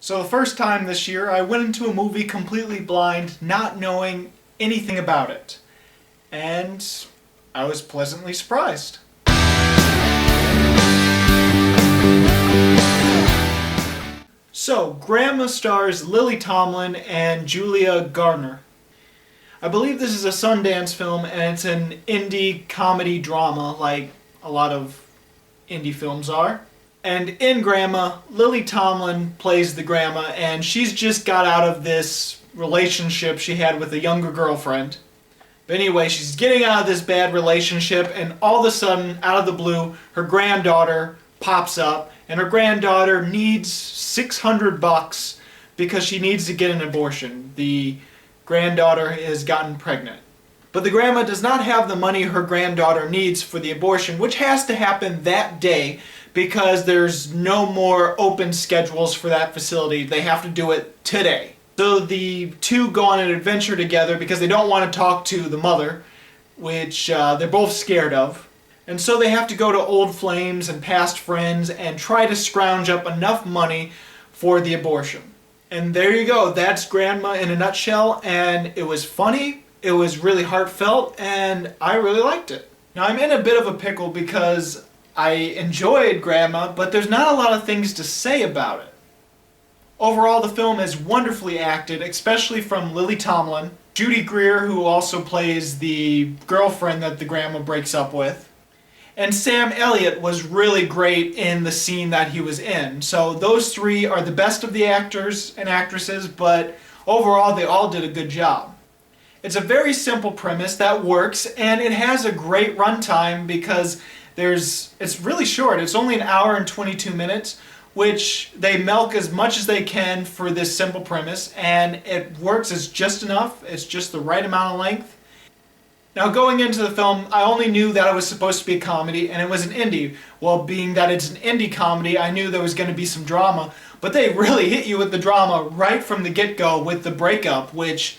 So the first time this year, I went into a movie completely blind, not knowing anything about it. And I was pleasantly surprised. So, Grandma stars Lily Tomlin and Julia Garner. I believe this is a Sundance film, and it's an indie comedy drama like a lot of indie films are. And in Grandma, Lily Tomlin plays the grandma, and she's just got out of this relationship she had with a younger girlfriend. But anyway, she's getting out of this bad relationship, and all of a sudden, out of the blue, her granddaughter pops up, and her granddaughter needs $600 because she needs to get an abortion. The granddaughter has gotten pregnant. But the grandma does not have the money her granddaughter needs for the abortion, which has to happen that day because there's no more open schedules for that facility. They have to do it today. So the two go on an adventure together because they don't want to talk to the mother, which they're both scared of. And so they have to go to old flames and past friends and try to scrounge up enough money for the abortion. And there you go, that's Grandma in a nutshell, and it was funny, it was really heartfelt, and I really liked it. Now I'm in a bit of a pickle because I enjoyed Grandma, but there's not a lot of things to say about it. Overall, the film is wonderfully acted, especially from Lily Tomlin, Judy Greer, who also plays the girlfriend that the grandma breaks up with, and Sam Elliott was really great in the scene that he was in. So those three are the best of the actors and actresses, but overall they all did a good job. It's a very simple premise that works, and it has a great runtime because it's really short. It's only an hour and 22 minutes, which they milk as much as they can for this simple premise, and it works as just enough. It's just the right amount of length. Now, going into the film, I only knew that it was supposed to be a comedy, and it was an indie. Well, being that it's an indie comedy, I knew there was going to be some drama, but they really hit you with the drama right from the get-go with the breakup, which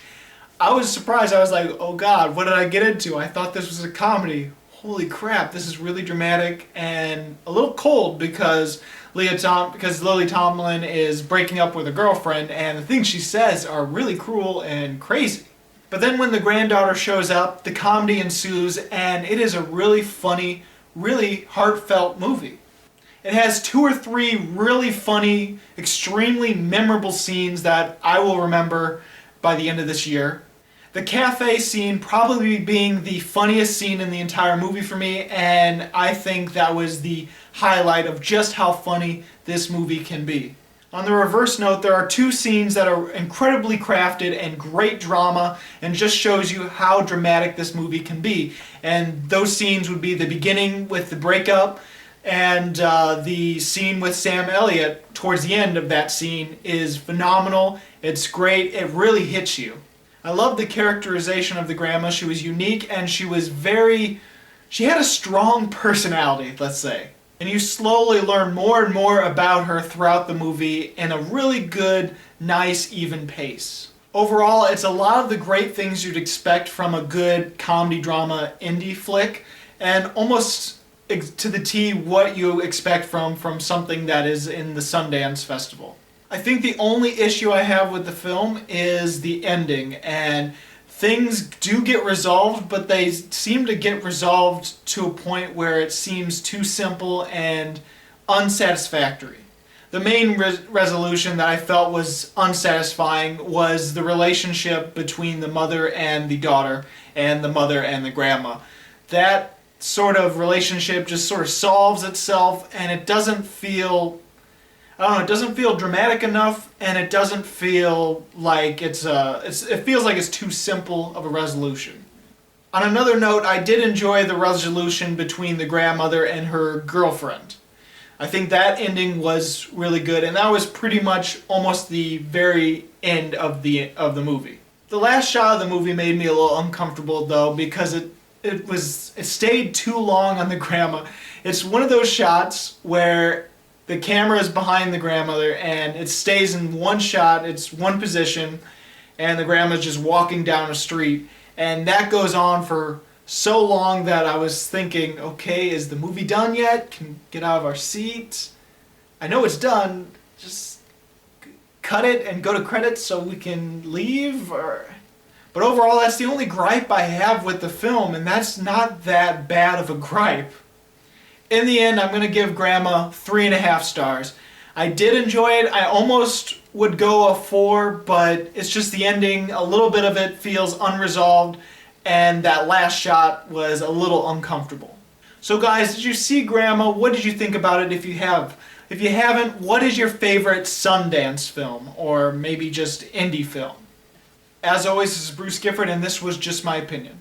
I was surprised. I was like, oh God, what did I get into? I thought this was a comedy. Holy crap, this is really dramatic and a little cold because Lily Tomlin is breaking up with her girlfriend, and the things she says are really cruel and crazy. But then when the granddaughter shows up, the comedy ensues, and it is a really funny, really heartfelt movie. It has 2 or 3 really funny, extremely memorable scenes that I will remember by the end of this year. The cafe scene probably being the funniest scene in the entire movie for me, and I think that was the highlight of just how funny this movie can be. On the reverse note, there are 2 scenes that are incredibly crafted and great drama and just shows you how dramatic this movie can be. And those scenes would be the beginning with the breakup, and the scene with Sam Elliott towards the end of that scene is phenomenal. It's great. It really hits you. I love the characterization of the grandma. She was unique, and she had a strong personality, let's say. And you slowly learn more and more about her throughout the movie in a really good, nice, even pace. Overall, it's a lot of the great things you'd expect from a good comedy drama indie flick, and almost to the T what you expect from something that is in the Sundance Festival. I think the only issue I have with the film is the ending, and things do get resolved, but they seem to get resolved to a point where it seems too simple and unsatisfactory. The main resolution that I felt was unsatisfying was the relationship between the mother and the daughter, and the mother and the grandma. That sort of relationship just sort of solves itself, and it doesn't feel, it doesn't feel dramatic enough, and it doesn't feel like it feels like it's too simple of a resolution. On another note, I did enjoy the resolution between the grandmother and her girlfriend. I think that ending was really good, and that was pretty much almost the very end of the movie. The last shot of the movie made me a little uncomfortable though, because it stayed too long on the grandma. It's one of those shots where the camera is behind the grandmother and it stays in one shot, it's one position, and the grandma's just walking down a street, and that goes on for so long that I was thinking, okay, is the movie done yet? Can we get out of our seats? I know it's done, just cut it and go to credits so we can leave? But overall, that's the only gripe I have with the film, and that's not that bad of a gripe. In the end, I'm going to give Grandma 3.5 stars. I did enjoy it. I almost would go a 4, but it's just the ending. A little bit of it feels unresolved, and that last shot was a little uncomfortable. So guys, did you see Grandma? What did you think about it if you have? If you haven't, what is your favorite Sundance film, or maybe just indie film? As always, this is Bruce Gifford, and this was Just My Opinion.